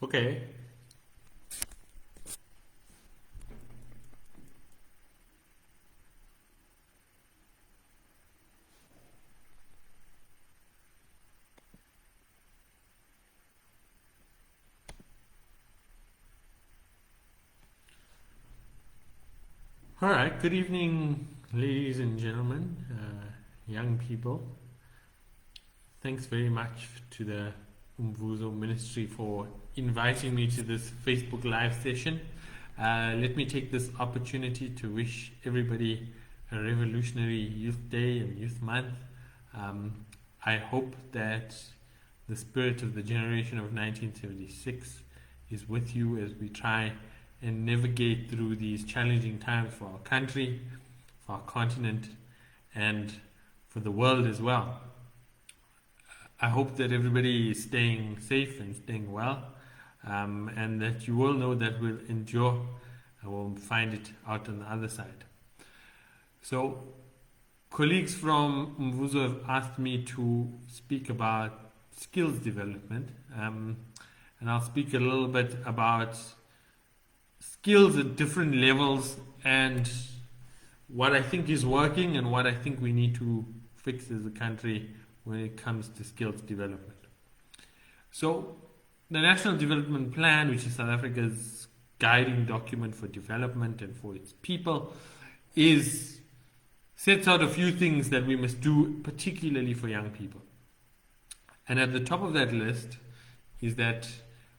Okay. All right. Good evening, ladies and gentlemen, young people. Thanks very much to the Umvuzo Ministry for inviting me to this Facebook Live session. Let me take this opportunity to wish everybody a Revolutionary Youth Day and Youth Month. I hope that the spirit of the generation of 1976 is with you as we try and navigate through these challenging times for our country, for our continent, and for the world as well. I hope that everybody is staying safe and staying well, and that you all know that we'll endure and we'll find it out on the other side. So, colleagues from Umvuzo have asked me to speak about skills development, and I'll speak a little bit about skills at different levels and what I think is working and what I think we need to fix as a country when it comes to skills development. So, the National Development Plan, which is South Africa's guiding document for development and for its people, sets out a few things that we must do, particularly for young people. And at the top of that list is that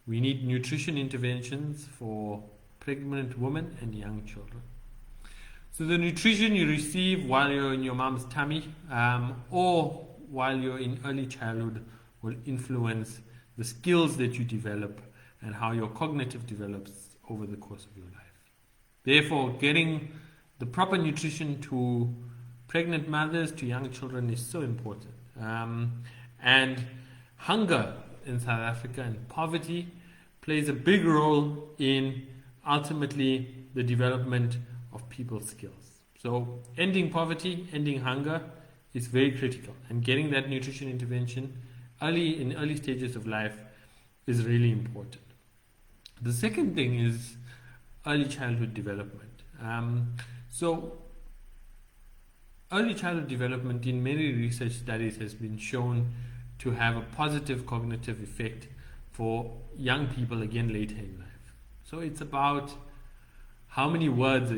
we need nutrition interventions for pregnant women and young children. So the nutrition you receive while you're in your mom's tummy or while you're in early childhood will influence the skills that you develop and how your cognitive develops over the course of your life. Therefore, getting the proper nutrition to pregnant mothers, to young children is so important. And hunger in South Africa and poverty plays a big role in ultimately the development of people's skills. So ending poverty, ending hunger is very critical, and getting that nutrition intervention in early stages of life is really important. The second thing is early childhood development. So early childhood development in many research studies has been shown to have a positive cognitive effect for young people, again, later in life. So it's about how many words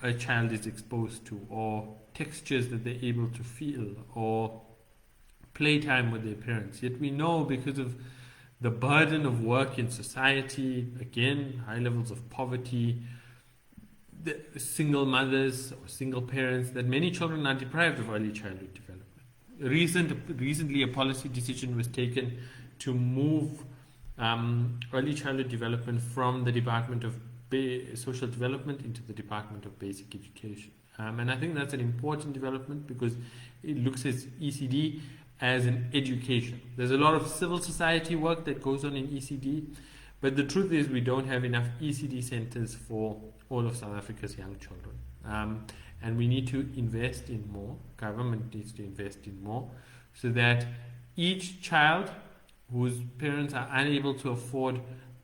a child is exposed to, or textures that they're able to feel, or playtime with their parents. Yet we know, because of the burden of work in society, again, high levels of poverty, the single mothers or single parents, that many children are deprived of early childhood development. Recently, a policy decision was taken to move early childhood development from the Department of Social Development into the Department of Basic Education. And I think that's an important development because it looks at ECD as an education. There's a lot of civil society work that goes on in ECD, but the truth is we don't have enough ECD centers for all of South Africa's young children. And we need to invest in more. Government needs to invest in more so that each child whose parents are unable to afford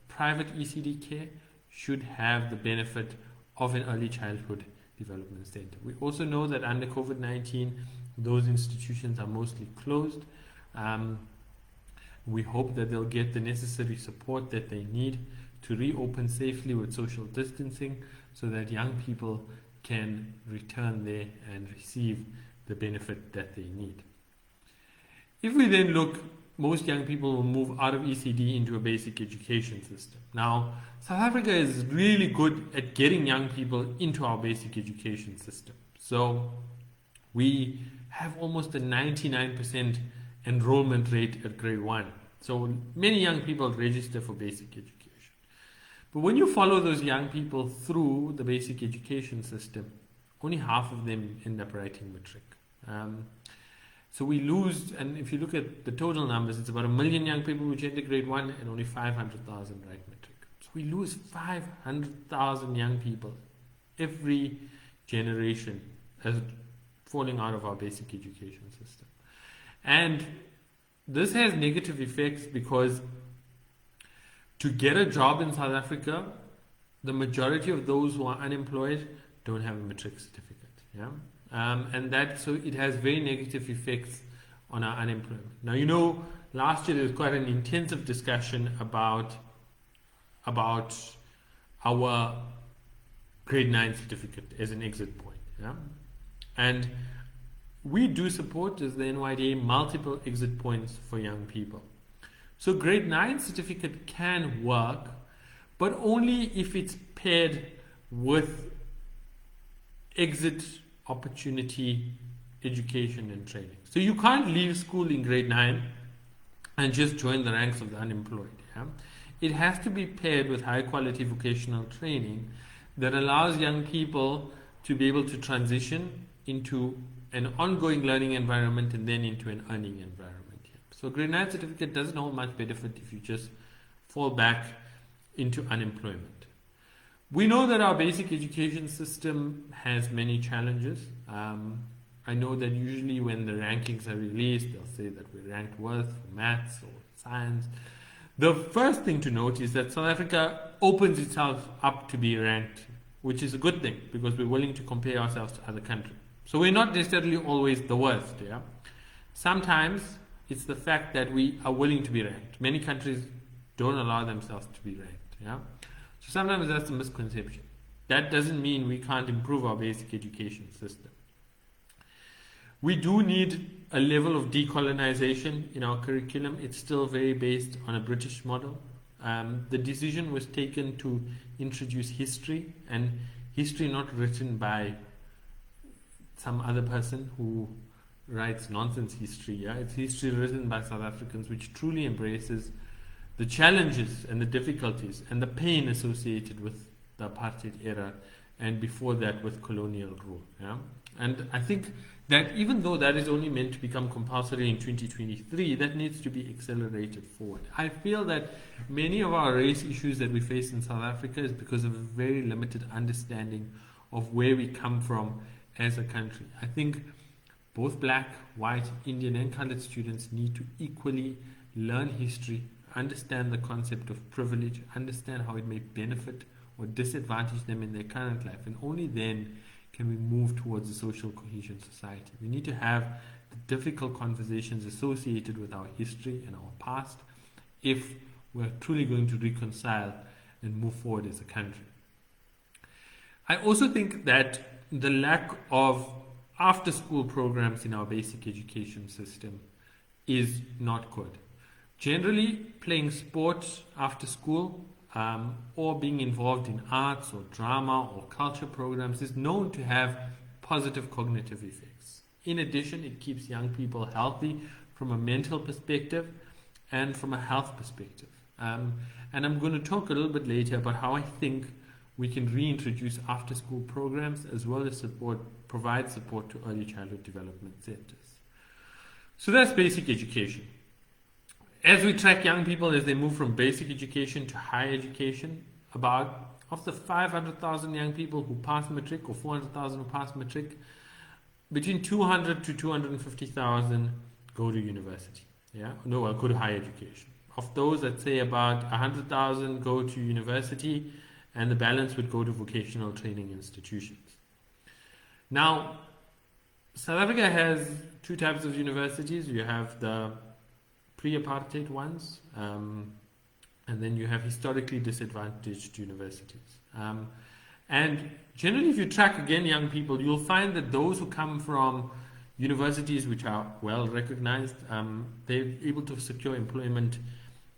private ECD care should have the benefit of an early childhood development center. We also know that under COVID-19, those institutions are mostly closed. We hope that they'll get the necessary support that they need to reopen safely with social distancing so that young people can return there and receive the benefit that they need. If we then look, most young people will move out of ECD into a basic education system. Now, South Africa is really good at getting young people into our basic education system. So we have almost a 99% enrollment rate at grade 1. So many young people register for basic education. But when you follow those young people through the basic education system, only half of them end up writing matric. So we lose, and if you look at the total numbers, it's about 1 million young people which enter grade 1 and only 500,000 write matric. So we lose 500,000 young people every generation as falling out of our basic education system. And this has negative effects because To get a job in South Africa, the majority of those who are unemployed don't have a matric certificate. Yeah, and that, so it has very negative effects on our unemployment. Now, last year there was quite an intensive discussion about our grade 9 certificate as an exit point. Yeah, and we do support, as the NYDA, multiple exit points for young people. So grade 9 certificate can work, but only if it's paired with exit opportunity education and training. So you can't leave school in grade 9 and just join the ranks of the unemployed. Yeah? It has to be paired with high quality vocational training that allows young people to be able to transition into an ongoing learning environment and then into an earning environment. So grade 9 certificate doesn't hold much benefit if you just fall back into unemployment. We know that our basic education system has many challenges. I know that usually when the rankings are released, they'll say that we're ranked worst for maths or science. The first thing to note is that South Africa opens itself up to be ranked, which is a good thing because we're willing to compare ourselves to other countries. So we're not necessarily always the worst. Yeah? Sometimes it's the fact that we are willing to be ranked. Many countries don't allow themselves to be ranked. Yeah? So sometimes that's a misconception. That doesn't mean we can't improve our basic education system. We do need a level of decolonization in our curriculum. It's still very based on a British model. The decision was taken to introduce history, and history not written by some other person who writes nonsense history. Yeah? It's history written by South Africans, which truly embraces the challenges and the difficulties and the pain associated with the apartheid era, and before that with colonial rule. Yeah? And I think that even though that is only meant to become compulsory in 2023, that needs to be accelerated forward. I feel that many of our race issues that we face in South Africa is because of a very limited understanding of where we come from as a country. I think both black, white, Indian and colored students need to equally learn history, understand the concept of privilege, understand how it may benefit or disadvantage them in their current life, and only then can we move towards a social cohesion society. We need to have the difficult conversations associated with our history and our past if we're truly going to reconcile and move forward as a country. I also think that the lack of after-school programs in our basic education system is not good. Generally, playing sports after school or being involved in arts or drama or culture programs is known to have positive cognitive effects. In addition, it keeps young people healthy from a mental perspective and from a health perspective. And I'm going to talk a little bit later about how I think we can reintroduce after-school programs as well as provide support to early childhood development centers. So that's basic education. As we track young people as they move from basic education to higher education, about of the 500,000 young people who pass matric or 400,000 who pass matric, between 200 to 250,000 go to university. Go to higher education. Of those, I'd say about 100,000 go to university, and the balance would go to vocational training institutions. Now, South Africa has two types of universities. You have the pre-apartheid ones, and then you have historically disadvantaged universities. And generally, if you track again young people, you'll find that those who come from universities which are well recognized, they're able to secure employment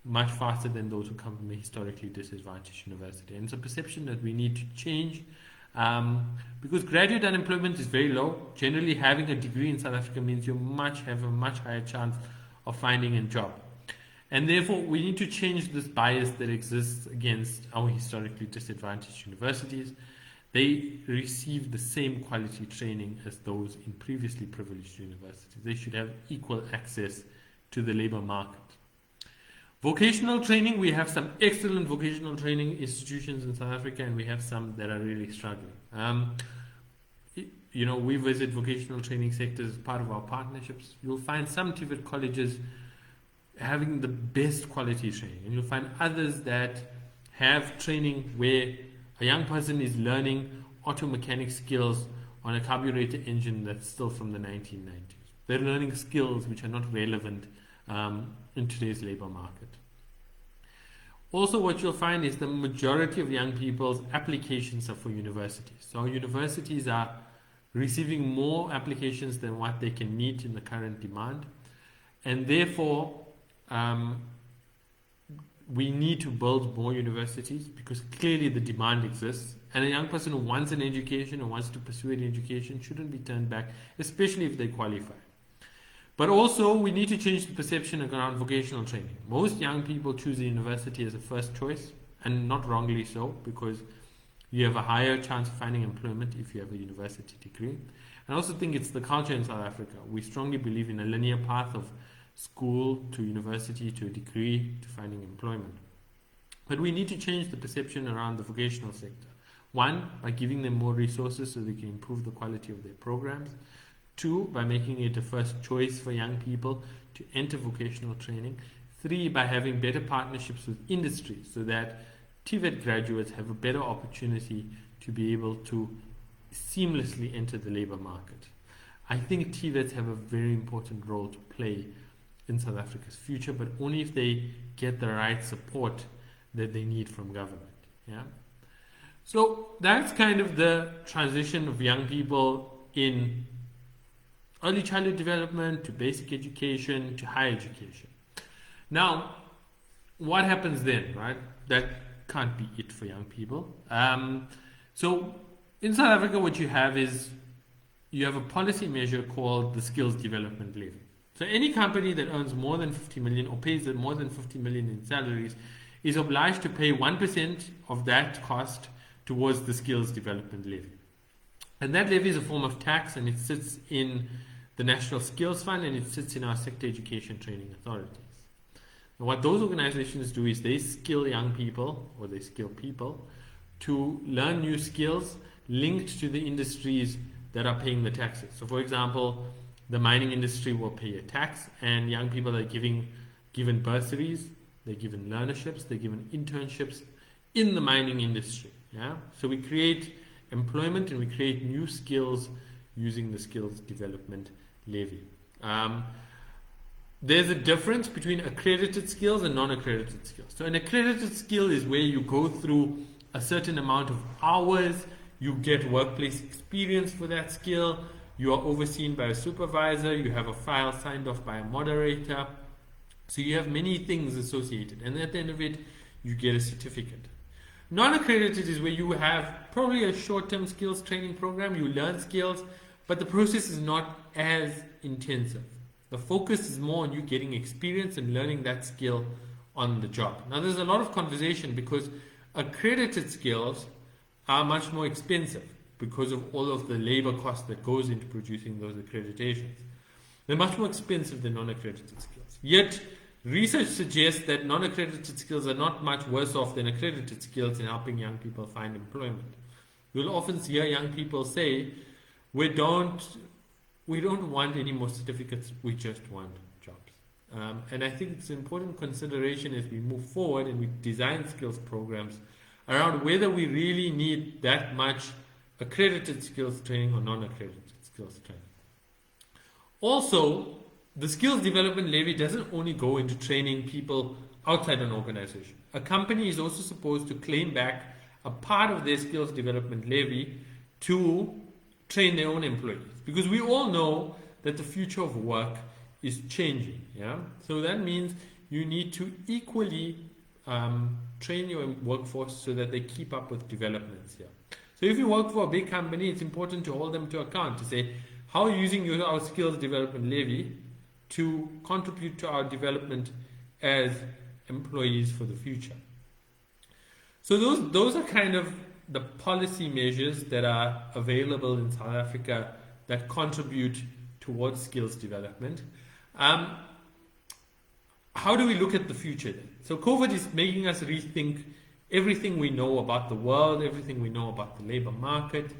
much faster than those who come from a historically disadvantaged university. And it's a perception that we need to change, because graduate unemployment is very low. Generally, having a degree in South Africa means you have a much higher chance of finding a job. And therefore, we need to change this bias that exists against our historically disadvantaged universities. They receive the same quality training as those in previously privileged universities. They should have equal access to the labor market. Vocational training, we have some excellent vocational training institutions in South Africa, and we have some that are really struggling. We visit vocational training sectors as part of our partnerships. You'll find some TVET colleges having the best quality training. And you'll find others that have training where a young person is learning auto mechanic skills on a carburetor engine that's still from the 1990s. They're learning skills which are not relevant in today's labor market. Also, what you'll find is the majority of young people's applications are for universities. So universities are receiving more applications than what they can meet in the current demand. And therefore, we need to build more universities because clearly the demand exists. And a young person who wants an education or wants to pursue an education shouldn't be turned back, especially if they qualify. But also, we need to change the perception around vocational training. Most young people choose a university as a first choice, and not wrongly so, because you have a higher chance of finding employment if you have a university degree. I also think it's the culture in South Africa. We strongly believe in a linear path of school to university to a degree to finding employment. But we need to change the perception around the vocational sector. One, by giving them more resources so they can improve the quality of their programs. Two, by making it a first choice for young people to enter vocational training. Three, by having better partnerships with industry so that TVET graduates have a better opportunity to be able to seamlessly enter the labor market. I think TVETs have a very important role to play in South Africa's future, but only if they get the right support that they need from government. Yeah. So that's kind of the transition of young people in early childhood development to basic education to higher education. Now, what happens then, right? That can't be it for young people. So in South Africa, what you have is you have a policy measure called the Skills Development Levy. So any company that earns more than 50 million or pays more than 50 million in salaries is obliged to pay 1% of that cost towards the Skills Development Levy. And that levy is a form of tax, and it sits in the National Skills Fund, and it sits in our sector education training authorities. And what those organizations do is they skill young people, or they skill people, to learn new skills linked to the industries that are paying the taxes. So for example, the mining industry will pay a tax, and young people are given bursaries, they're given learnerships, they're given internships in the mining industry. Yeah? So we create employment and we create new skills using the Skills Development Levy. There's a difference between accredited skills and non-accredited skills. So an accredited skill is where you go through a certain amount of hours, you get workplace experience for that skill, you are overseen by a supervisor, you have a file signed off by a moderator. So you have many things associated, and at the end of it, you get a certificate. Non-accredited is where you have probably a short-term skills training program, you learn skills, but the process is not as intensive. The focus is more on you getting experience and learning that skill on the job. Now there's a lot of conversation because accredited skills are much more expensive because of all of the labor cost that goes into producing those accreditations. They're much more expensive than non-accredited skills. Yet, research suggests that non-accredited skills are not much worse off than accredited skills in helping young people find employment. You'll often hear young people say, we don't want any more certificates, we just want jobs. And I think it's an important consideration as we move forward and we design skills programs around whether we really need that much accredited skills training or non-accredited skills training. Also, the Skills Development Levy doesn't only go into training people outside an organization. A company is also supposed to claim back a part of their Skills Development Levy to train their own employees. Because we all know that the future of work is changing. Yeah? So that means you need to equally train your workforce so that they keep up with developments here. So if you work for a big company, it's important to hold them to account to say, how are you using our Skills Development Levy to contribute to our development as employees for the future? So those are kind of the policy measures that are available in South Africa that contribute towards skills development. How do we look at the future then? So COVID is making us rethink everything we know about the world, everything we know about the labor market.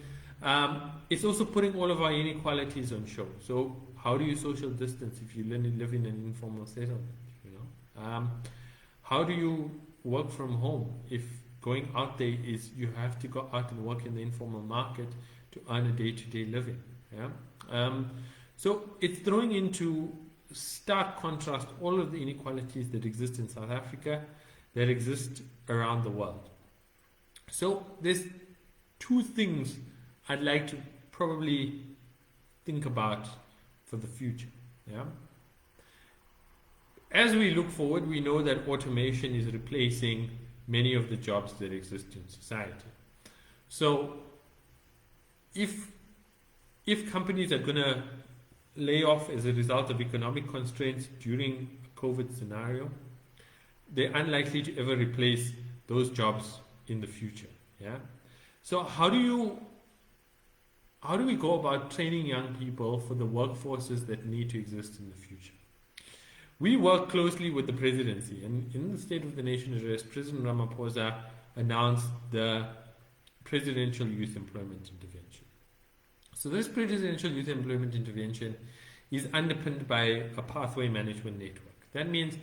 It's also putting all of our inequalities on show. So how do you social distance if you live in an informal settlement? You know, How do you work from home if going out there is you have to go out and work in the informal market to earn a day-to-day living? Yeah. So it's throwing into stark contrast all of the inequalities that exist in South Africa, that exist around the world. So there's two things I'd like to probably think about for the future. Yeah. As we look forward, we know that automation is replacing many of the jobs that exist in society. So if companies are going to lay off as a result of economic constraints during a COVID scenario, they're unlikely to ever replace those jobs in the future. Yeah. So how do we go about training young people for the workforces that need to exist in the future? We work closely with the presidency, and in the State of the Nation address, President Ramaphosa announced the Presidential Youth Employment Intervention. So this Presidential Youth Employment Intervention is underpinned by a pathway management network. That means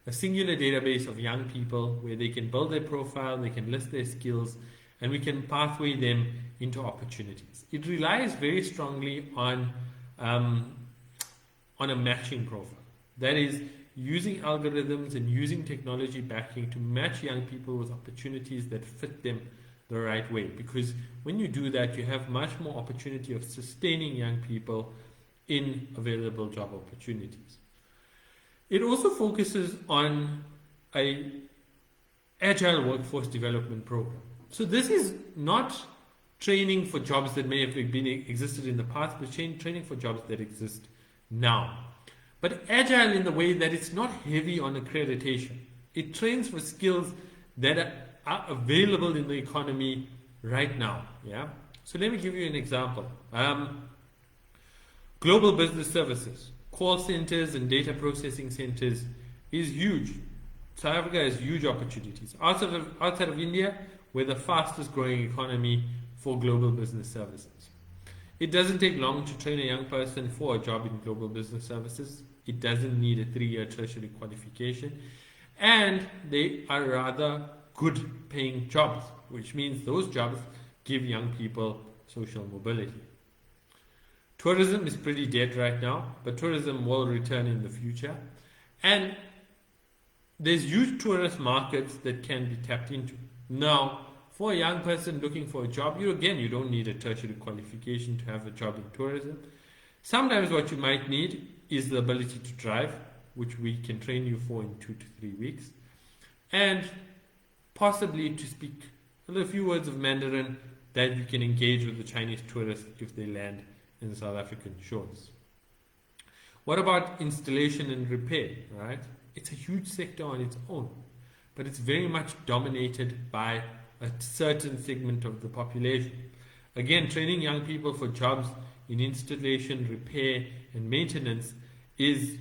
a singular database of young people where they can build their profile, they can list their skills, and we can pathway them into opportunities. It relies very strongly on a matching profile. That is, using algorithms and using technology backing to match young people with opportunities that fit them the right way. Because when you do that, you have much more opportunity of sustaining young people in available job opportunities. It also focuses on an agile workforce development program. So this is not training for jobs that may have existed in the past, but training for jobs that exist now. But agile in the way that it's not heavy on accreditation. It trains for skills that are available in the economy right now. Yeah. So let me give you an example. Global business services, call centers and data processing centers is huge. South Africa has huge opportunities. Outside of India, we're the fastest growing economy for global business services. It doesn't take long to train a young person for a job in global business services. It doesn't need a 3-year tertiary qualification. And they are rather good paying jobs, which means those jobs give young people social mobility. Tourism is pretty dead right now, but tourism will return in the future. And there's huge tourist markets that can be tapped into. Now, for a young person looking for a job, you don't need a tertiary qualification to have a job in tourism. Sometimes what you might need is the ability to drive, which we can train you for in 2 to 3 weeks, and possibly to speak a few words of Mandarin that you can engage with the Chinese tourists if they land in South African shores. What about installation and repair, right? It's a huge sector on its own, but it's very much dominated by a certain segment of the population. Again, training young people for jobs in installation, repair, and maintenance is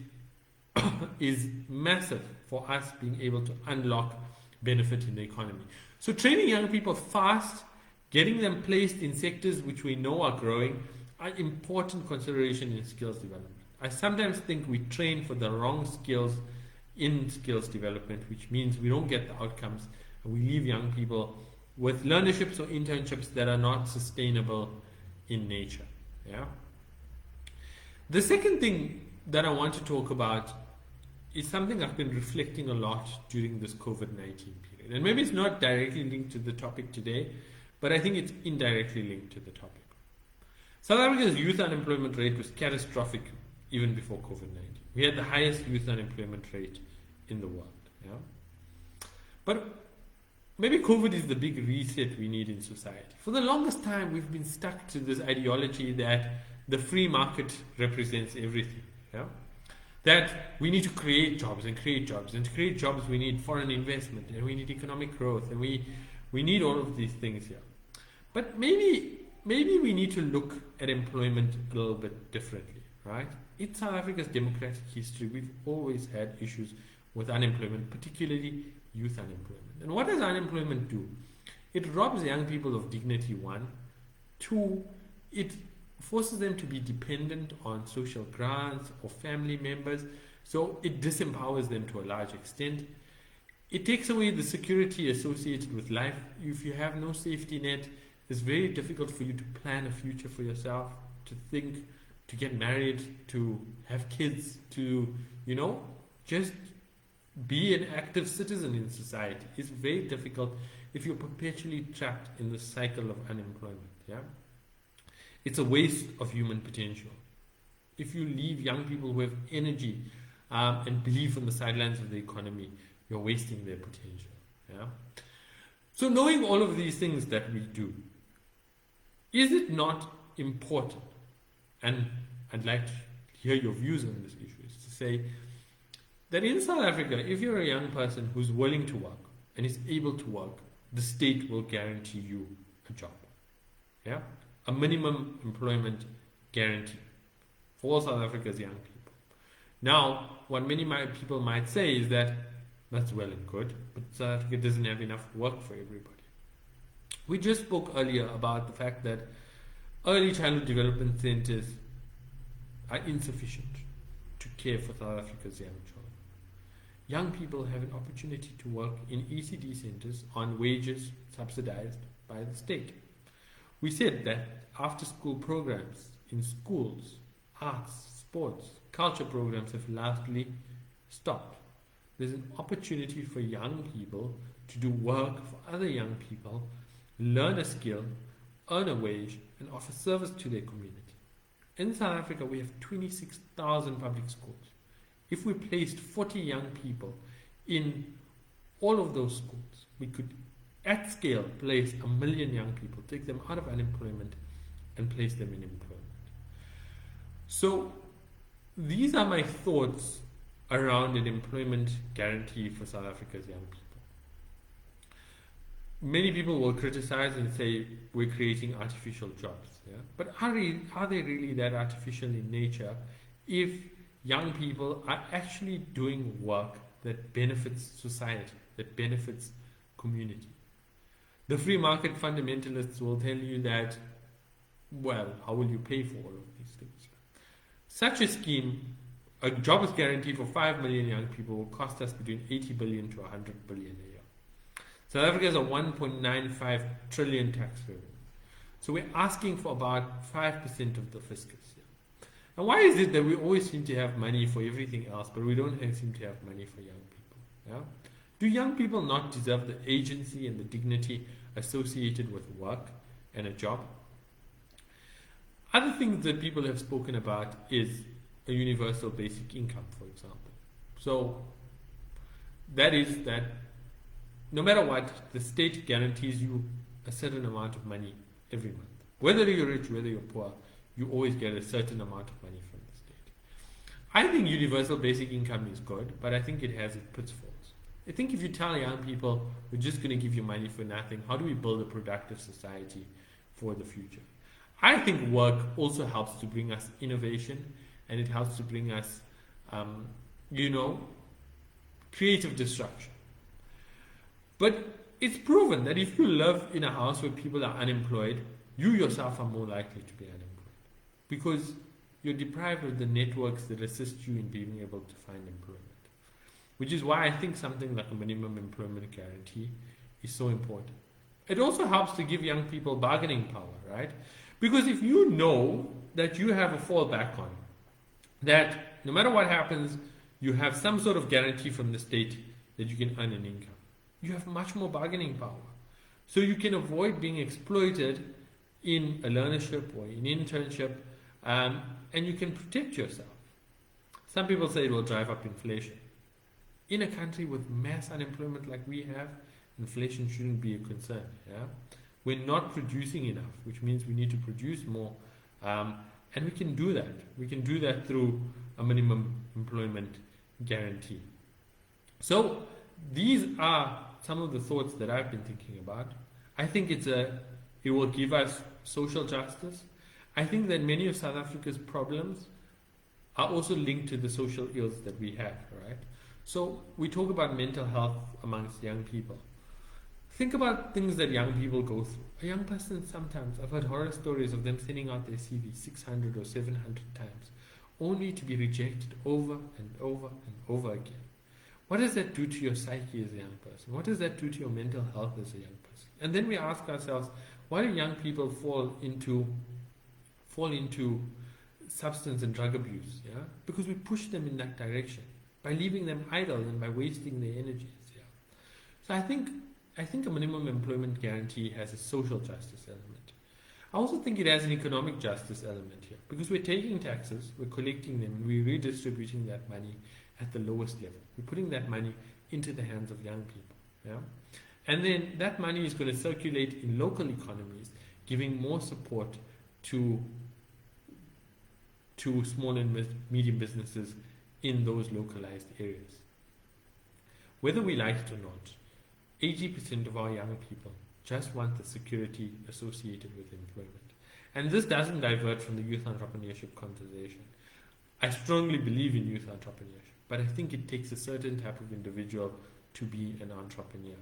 massive for us being able to unlock benefit in the economy. So training young people fast, getting them placed in sectors which we know are growing, are important consideration in skills development. I sometimes think we train for the wrong skills in skills development, which means we don't get the outcomes and we leave young people with learnerships or internships that are not sustainable in nature. Yeah. The second thing that I want to talk about is something I've been reflecting a lot during this COVID-19 period. And maybe it's not directly linked to the topic today, but I think it's indirectly linked to the topic. South Africa's youth unemployment rate was catastrophic even before COVID-19. We had the highest youth unemployment rate in the world. Yeah? But maybe COVID is the big reset we need in society. For the longest time, we've been stuck to this ideology that the free market represents everything. Yeah? That we need to create jobs and create jobs. And to create jobs, we need foreign investment and we need economic growth and we need all of these things here. But maybe we need to look at employment a little bit differently, right? In South Africa's democratic history, we've always had issues with unemployment, particularly youth unemployment. And what does unemployment do? It robs young people of dignity, 1. 2, it forces them to be dependent on social grants or family members. So it disempowers them to a large extent. It takes away the security associated with life. If you have no safety net, it's very difficult for you to plan a future for yourself, to think, to get married, to have kids, to, just be an active citizen in society. It's very difficult if you're perpetually trapped in the cycle of unemployment. Yeah, it's a waste of human potential. If you leave young people who have energy and belief on the sidelines of the economy, you're wasting their potential. Yeah. So knowing all of these things that we do, is it not important? And I'd like to hear your views on this issue. Is to say that in South Africa, if you're a young person who's willing to work and is able to work, the state will guarantee you a job. Yeah, a minimum employment guarantee for all South Africa's young people. Now, what many people might say is that that's well and good, but South Africa doesn't have enough work for everybody. We just spoke earlier about the fact that early childhood development centers are insufficient to care for South Africa's young children. Young people have an opportunity to work in ECD centers on wages subsidized by the state. We said that after-school programs in schools, arts, sports, culture programs have largely stopped. There's an opportunity for young people to do work for other young people, learn a skill, earn a wage, and offer service to their community. In South Africa, we have 26,000 public schools. If we placed 40 young people in all of those schools, we could, at scale, place 1 million young people, take them out of unemployment, and place them in employment. So, these are my thoughts around an employment guarantee for South Africa's young people. Many people will criticize and say we're creating artificial jobs. Yeah? But are they really that artificial in nature if young people are actually doing work that benefits society, that benefits community? The free market fundamentalists will tell you that, well, how will you pay for all of these things? Such a scheme, a jobs guarantee for 5 million young people, will cost us between 80 billion to 100 billion a year. South Africa has a 1.95 trillion tax revenue. So we're asking for about 5% of the fiscus here. And why is it that we always seem to have money for everything else, but we don't seem to have money for young people? Yeah? Do young people not deserve the agency and the dignity associated with work and a job? Other things that people have spoken about is a universal basic income, for example. So that is that no matter what, the state guarantees you a certain amount of money every month. Whether you're rich, whether you're poor, you always get a certain amount of money from the state. I think universal basic income is good, but I think it has its pitfalls. I think if you tell young people, we're just going to give you money for nothing, how do we build a productive society for the future? I think work also helps to bring us innovation, and it helps to bring us, creative destruction. But it's proven that if you live in a house where people are unemployed, you yourself are more likely to be unemployed because you're deprived of the networks that assist you in being able to find employment. Which is why I think something like a minimum employment guarantee is so important. It also helps to give young people bargaining power, right? Because if you know that you have a fallback on, that no matter what happens, you have some sort of guarantee from the state that you can earn an income, you have much more bargaining power. So you can avoid being exploited in a learnership or in internship, and you can protect yourself. Some people say it will drive up inflation. In a country with mass unemployment like we have, inflation shouldn't be a concern. Yeah? We're not producing enough, which means we need to produce more, and we can do that. We can do that through a minimum employment guarantee. So these are some of the thoughts that I've been thinking about. I think it will give us social justice. I think that many of South Africa's problems are also linked to the social ills that we have, right? So we talk about mental health amongst young people. Think about things that young people go through. A young person sometimes, I've heard horror stories of them sending out their CV 600 or 700 times, only to be rejected over and over and over again. What does that do to your psyche as a young person? What does that do to your mental health as a young person? And then we ask ourselves, why do young people fall into substance and drug abuse? Yeah, because we push them in that direction by leaving them idle and by wasting their energies. Yeah, so I think a minimum employment guarantee has a social justice element. I also think it has an economic justice element here, because we're taking taxes, we're collecting them, and we're redistributing that money at the lowest level. We're putting that money into the hands of young people. Yeah? And then that money is going to circulate in local economies, giving more support to small and medium businesses in those localized areas. Whether we like it or not, 80% of our young people just want the security associated with employment. And this doesn't divert from the youth entrepreneurship conversation. I strongly believe in youth entrepreneurship, but I think it takes a certain type of individual to be an entrepreneur.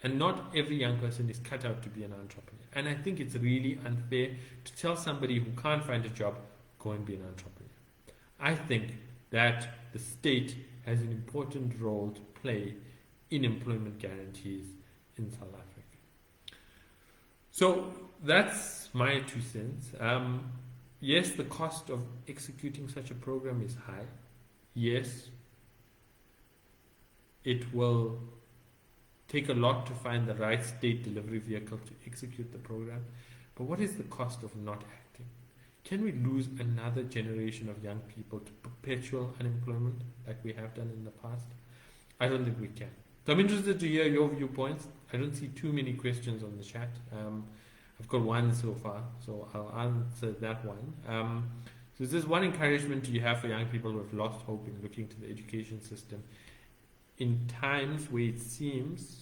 And not every young person is cut out to be an entrepreneur. And I think it's really unfair to tell somebody who can't find a job, go and be an entrepreneur. I think that the state has an important role to play in employment guarantees in South Africa. So that's my 2 cents. Yes, the cost of executing such a program is high. Yes, it will take a lot to find the right state delivery vehicle to execute the program. But what is the cost of not acting? Can we lose another generation of young people to perpetual unemployment like we have done in the past? I don't think we can. So I'm interested to hear your viewpoints. I don't see too many questions on the chat. I've got one so far, so I'll answer that one. So is this one encouragement do you have for young people who have lost hope in looking to the education system in times where it seems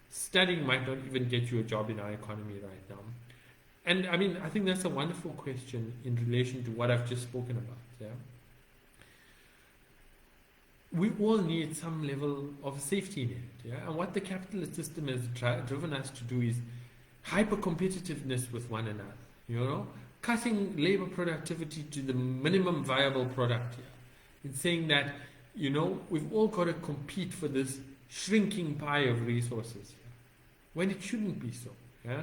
studying might not even get you a job in our economy right now? And I mean, I think that's a wonderful question in relation to what I've just spoken about. Yeah. We all need some level of safety net, yeah. And what the capitalist system has driven us to do is hyper competitiveness with one another. You know, cutting labor productivity to the minimum viable product here. It's saying that, you know, we've all got to compete for this shrinking pie of resources here, when it shouldn't be so. Yeah,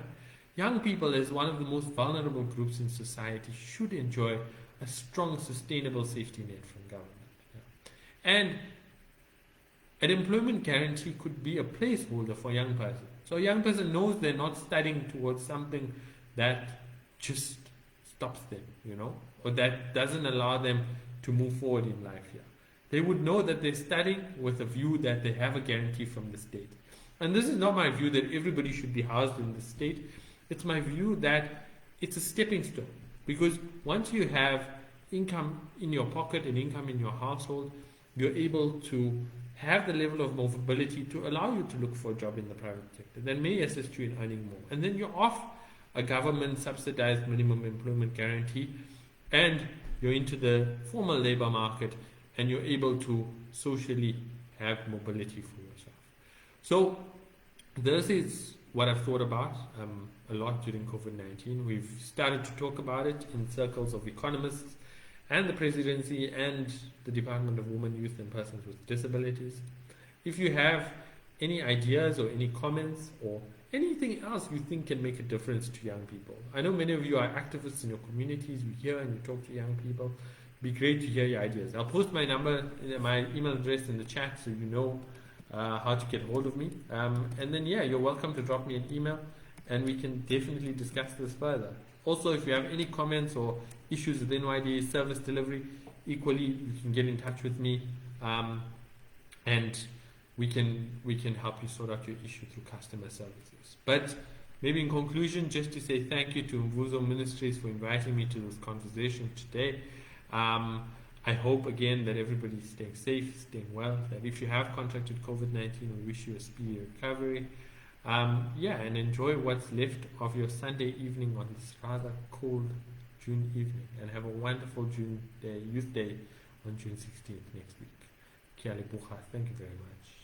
young people, as one of the most vulnerable groups in society, should enjoy a strong, sustainable safety net from government. And an employment guarantee could be a placeholder for a young person. So a young person knows they're not studying towards something that just stops them, you know, or that doesn't allow them to move forward in life here. They would know that they're studying with a view that they have a guarantee from the state. And this is not my view that everybody should be housed in the state. It's my view that it's a stepping stone. Because once you have income in your pocket and income in your household, you're able to have the level of mobility to allow you to look for a job in the private sector that may assist you in earning more. And then you're off a government subsidized minimum employment guarantee and you're into the formal labor market and you're able to socially have mobility for yourself. So this is what I've thought about a lot during COVID-19. We've started to talk about it in circles of economists and the presidency and the Department of Women, Youth and Persons with Disabilities. If you have any ideas or any comments or anything else you think can make a difference to young people. I know many of you are activists in your communities. You hear and you talk to young people. It'd be great to hear your ideas. I'll post my number, my email address in the chat so you know how to get hold of me. And then, yeah, you're welcome to drop me an email and we can definitely discuss this further. Also, if you have any comments or issues with NYD service delivery, equally, you can get in touch with me and we can help you sort out your issue through customer services. But maybe in conclusion, just to say thank you to Mvuzo Ministries for inviting me to this conversation today. I hope again that everybody's staying safe, staying well, that if you have contracted COVID-19, we wish you a speedy recovery. And enjoy what's left of your Sunday evening on this rather cold June evening, and have a wonderful Youth Day on June 16th next week. Kia le bucha. Thank you very much.